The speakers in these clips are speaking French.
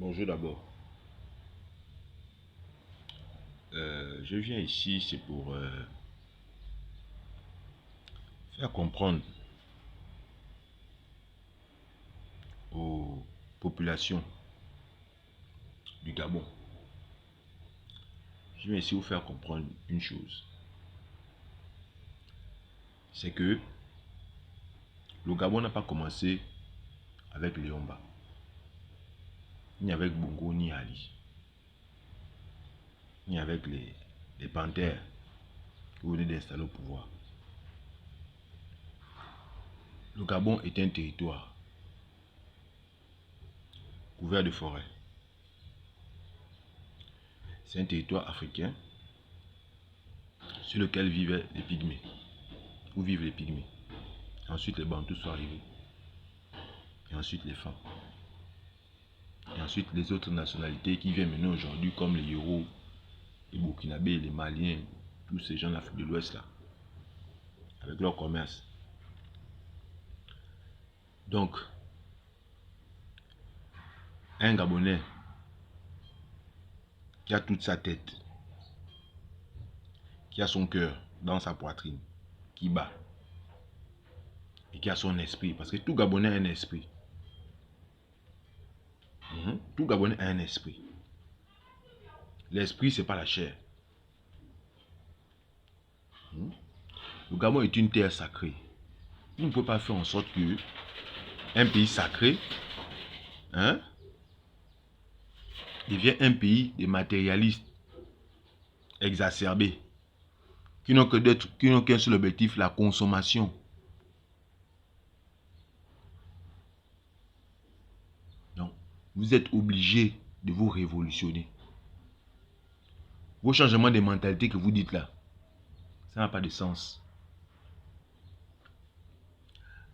Bonjour d'abord. Je viens ici, c'est pour faire comprendre aux populations du Gabon. Je viens ici vous faire comprendre une chose. C'est que le Gabon n'a pas commencé avec Léomba, ni avec Bongo, ni Ali, ni avec les panthères qui venaient d'installer au pouvoir. Le Gabon est un territoire couvert de forêts. C'est un territoire africain sur lequel vivaient les pygmées, où vivent les pygmées. Ensuite les Bantous sont arrivés. Et ensuite les femmes. Et ensuite les autres nationalités qui viennent maintenant aujourd'hui comme les Yoro, les Burkinabés, les Maliens, tous ces gens d'Afrique de l'Ouest là, avec leur commerce. Donc, un Gabonais qui a toute sa tête, qui a son cœur dans sa poitrine, qui bat, et qui a son esprit, parce que tout Gabonais a un esprit. Tout Gabonais a un esprit. L'esprit, c'est pas la chair. Le Gabon est une terre sacrée. On ne peut pas faire en sorte que un pays sacré devient un pays de matérialistes exacerbés qui n'ont qu'un seul objectif, la consommation. Donc, vous êtes obligés de vous révolutionner. Vos changements de mentalité que vous dites là, ça n'a pas de sens.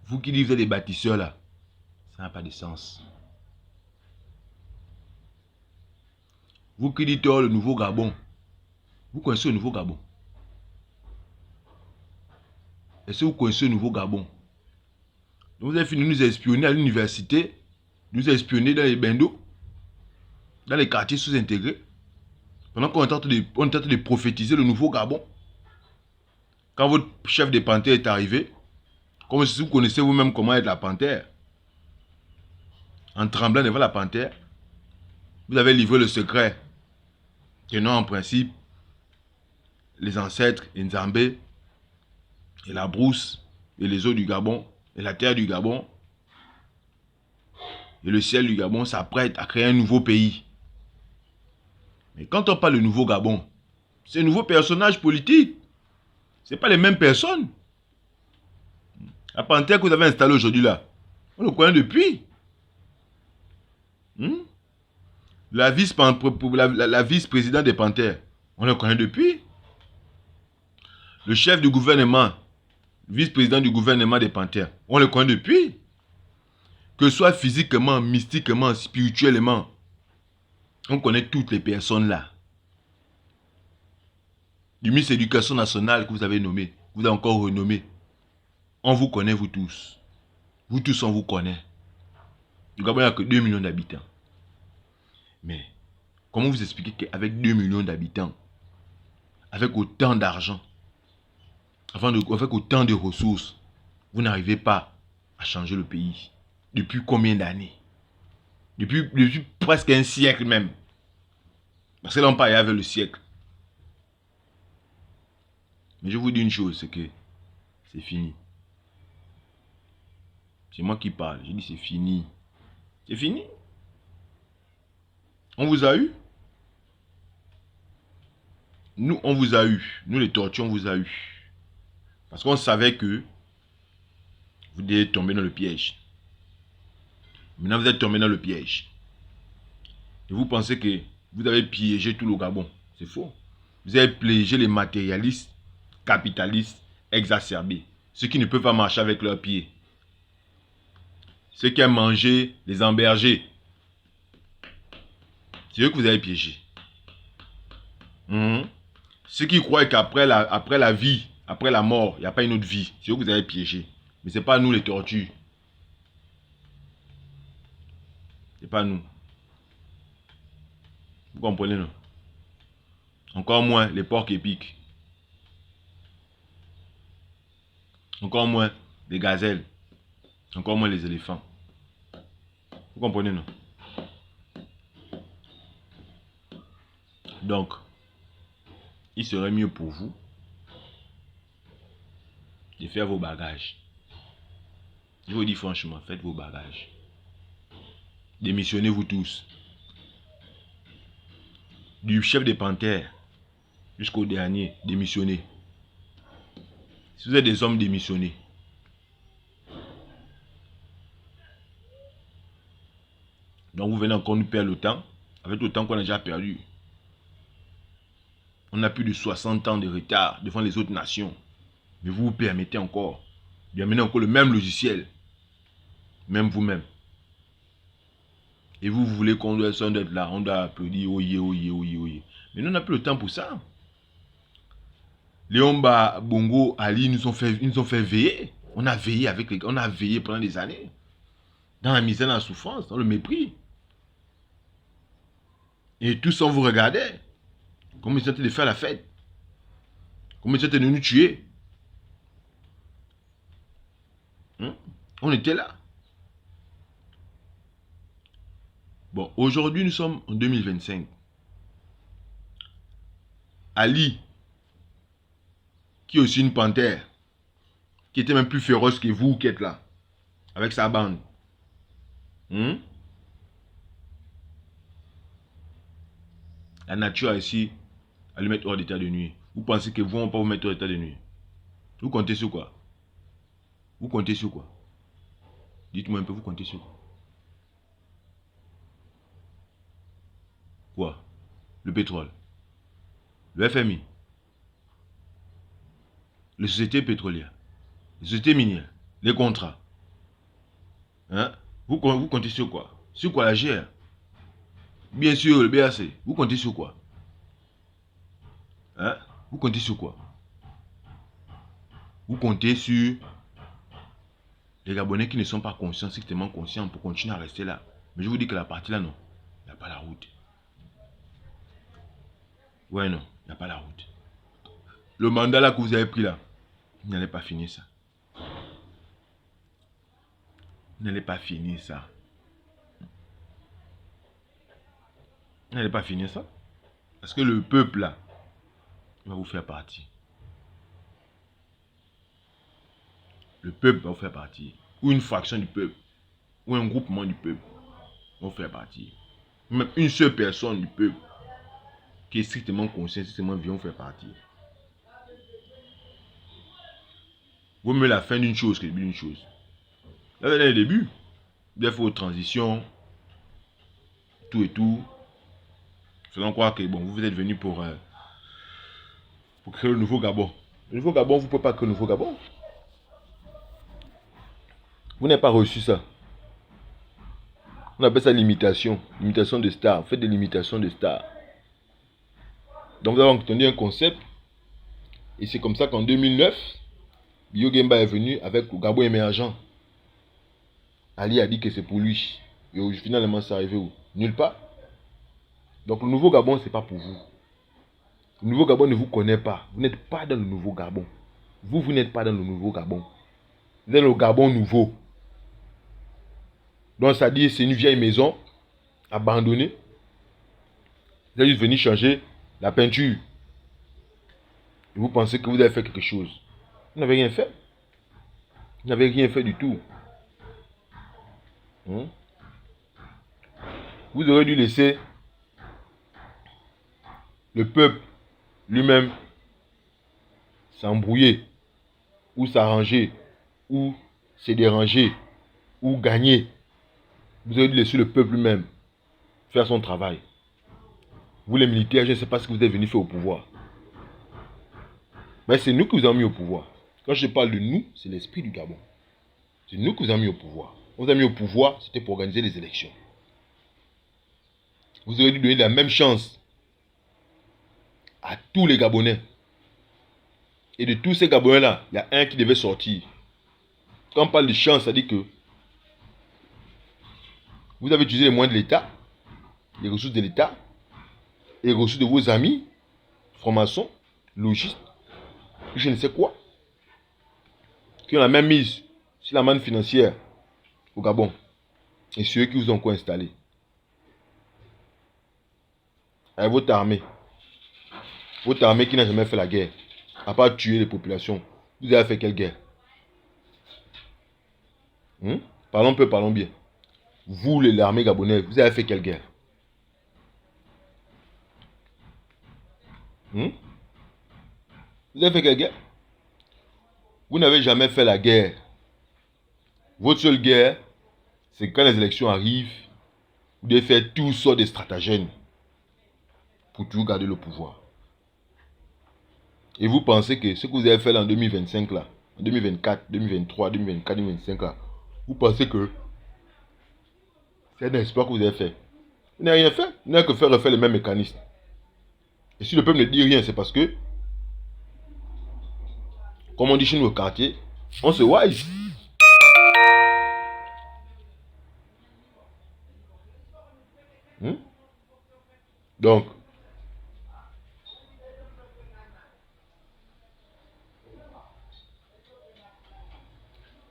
Vous qui dites vous êtes des bâtisseurs là, ça n'a pas de sens. Vous qui dites le nouveau Gabon, vous connaissez le nouveau Gabon? Est-ce que vous connaissez le nouveau Gabon? Donc vous avez fini de nous espionner à l'université, nous espionner dans les bendos, dans les quartiers sous-intégrés, pendant qu'on est en train de prophétiser le nouveau Gabon. Quand votre chef des panthères est arrivé, comme si vous connaissez vous-même comment être la panthère, en tremblant devant la panthère, vous avez livré le secret que non, en principe, les ancêtres, Nzambé, et la brousse, et les eaux du Gabon, et la terre du Gabon, et le ciel du Gabon s'apprête à créer un nouveau pays. Mais quand on parle de nouveau Gabon, c'est un nouveau personnage politique. Ce n'est pas les mêmes personnes. La panthère que vous avez installée aujourd'hui là, on le connaît depuis. La vice-présidente des panthères, on le connaît depuis. Le chef du gouvernement, vice-président du gouvernement des panthères, on le connaît depuis. Que ce soit physiquement, mystiquement, spirituellement, on connaît toutes les personnes là. Du ministre de l'Éducation nationale que vous avez nommé, que vous avez encore renommé, on vous connaît vous tous. Vous tous on vous connaît. Du Gabon il n'y a que 2 millions d'habitants. Mais comment vous expliquez qu'avec 2 millions d'habitants, avec autant d'argent, avec autant de ressources, vous n'arrivez pas à changer le pays? Depuis combien d'années? Depuis presque un siècle même. Parce que là on parle avec le siècle. Mais je vous dis une chose, c'est que c'est fini. C'est moi qui parle, je dis c'est fini. C'est fini. On vous a eu. Nous, on vous a eu. Nous, les tortues, on vous a eu. Parce qu'on savait que vous devez tomber dans le piège. Maintenant, vous êtes tombé dans le piège. Et vous pensez que vous avez piégé tout le Gabon. C'est faux. Vous avez piégé les matérialistes, capitalistes, exacerbés. Ceux qui ne peuvent pas marcher avec leurs pieds. Ceux qui aiment manger les embergés. C'est eux que vous avez piégé. Ceux qui croient qu'après la vie, après la mort, il n'y a pas une autre vie. C'est eux que vous avez piégé. Mais ce n'est pas nous les tortues. Ce n'est pas nous. Vous comprenez, non? Encore moins les porcs épiques. Encore moins les gazelles. Encore moins les éléphants. Vous comprenez, non? Donc, il serait mieux pour vous de faire vos bagages. Je vous dis franchement, faites vos bagages. Démissionnez-vous tous. Du chef des panthères jusqu'au dernier, démissionnez. Si vous êtes des hommes, démissionnés. Donc vous venez encore nous perdre le temps, avec le temps qu'on a déjà perdu. On a plus de 60 ans de retard devant les autres nations. Mais vous vous permettez encore d'amener encore le même logiciel. Même vous-même. Et vous voulez qu'on doit être là, on doit applaudir, oye, oye, oye, oye. Mais nous, on n'a plus le temps pour ça. Léomba, Bongo, Ali nous ont fait veiller. On a veillé avec les gars, on a veillé pendant des années. Dans la misère, dans la souffrance, dans le mépris. Et tous sans vous regarder. Comme ils étaient de faire la fête. Comme ils étaient de nous tuer. On était là. Bon, aujourd'hui, nous sommes en 2025. Ali, qui est aussi une panthère, qui était même plus féroce que vous qui êtes là, avec sa bande. La nature a ici à lui mettre hors d'état de nuit. Vous pensez que vous ne vont pas vous mettre hors d'état de nuit? Vous comptez sur quoi? Vous comptez sur quoi? Dites-moi un peu, vous comptez sur quoi? Quoi? Le pétrole, le FMI, les sociétés pétrolières, les sociétés minières, les contrats. Hein? Vous comptez sur quoi? Sur quoi la GR? Bien sûr, le BAC. Vous comptez sur quoi? Hein? Vous comptez sur quoi? Vous comptez sur les Gabonais qui ne sont pas conscients, strictement conscients, pour continuer à rester là. Mais je vous dis que la partie là, non. Il n'y a pas la route. Ouais, non. Il n'y a pas la route. Le mandat là que vous avez pris là, vous n'allez pas finir ça. Vous n'allez pas finir ça. Vous n'allez pas finir ça. Parce que le peuple là, il va vous faire partie. Le peuple va vous faire partie. Ou une fraction du peuple. Ou un groupement du peuple va vous faire partie. Même une seule personne du peuple qui est strictement conscient, strictement vient vous faire partie. Vaut mieux la fin d'une chose que le début d'une chose. Là, dans le début, il faut une transition, tout et tout. Faisons croire que bon, vous êtes venu pour créer le nouveau Gabon. Le nouveau Gabon, vous ne pouvez pas créer le nouveau Gabon. Vous n'avez pas reçu ça. On appelle ça l'imitation. L'imitation de stars. Faites de l'imitation de stars. Donc vous avez entendu un concept. Et c'est comme ça qu'en 2009, Bio Gemba est venu avec le Gabon émergent. Ali a dit que c'est pour lui. Et finalement, c'est arrivé où? Nulle part. Donc le nouveau Gabon, ce n'est pas pour vous. Le nouveau Gabon ne vous connaît pas. Vous n'êtes pas dans le nouveau Gabon. Vous n'êtes pas dans le nouveau Gabon. Vous êtes dans le Gabon nouveau. Donc ça dit c'est une vieille maison abandonnée. Vous allez venir changer la peinture. Et vous pensez que vous avez fait quelque chose. Vous n'avez rien fait. Vous n'avez rien fait du tout. Vous aurez dû laisser le peuple lui-même s'embrouiller, ou s'arranger, ou se déranger, ou gagner. Vous aurez dû laisser le peuple lui-même faire son travail. Vous les militaires, je ne sais pas ce que vous êtes venus faire au pouvoir. Mais c'est nous qui vous avons mis au pouvoir. Quand je parle de nous, c'est l'esprit du Gabon. C'est nous qui vous avons mis au pouvoir. On vous a mis au pouvoir, c'était pour organiser les élections. Vous aurez dû donner la même chance à tous les Gabonais. Et de tous ces Gabonais-là, il y a un qui devait sortir. Quand on parle de chance, ça dit que vous avez utilisé les moyens de l'État, les ressources de l'État, et reçu de vos amis, francs-maçons, logistes, je ne sais quoi, qui ont la même mise sur la manne financière au Gabon. Et ceux qui vous ont quoi installé. Avec votre armée. Votre armée qui n'a jamais fait la guerre. À part tuer les populations. Vous avez fait quelle guerre? Parlons peu, parlons bien. Vous, l'armée gabonaise, vous avez fait quelle guerre? Vous avez fait quelle guerre? Vous n'avez jamais fait la guerre. Votre seule guerre, c'est quand les élections arrivent, vous devez faire toutes sortes de stratagèmes pour toujours garder le pouvoir. Et vous pensez que ce que vous avez fait là en 2025 là, en 2024, 2023, 2024, 2025 là, vous pensez que c'est un espoir que vous avez fait. Vous n'avez rien fait. Vous n'avez que faire refaire les mêmes mécanismes. Et si le peuple ne dit rien, c'est parce que, comme on dit chez nous au quartier, on se wise. Donc,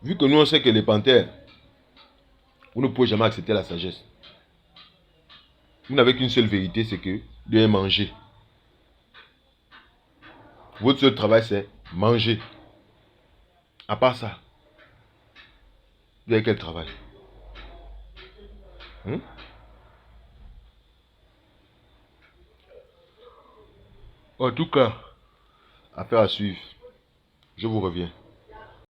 vu que nous on sait que les panthères, vous ne pouvez jamais accepter la sagesse. Vous n'avez qu'une seule vérité, c'est que vous devez manger. Votre seul travail, c'est manger. À part ça, vous avez quel travail? En tout cas, affaire à suivre. Je vous reviens.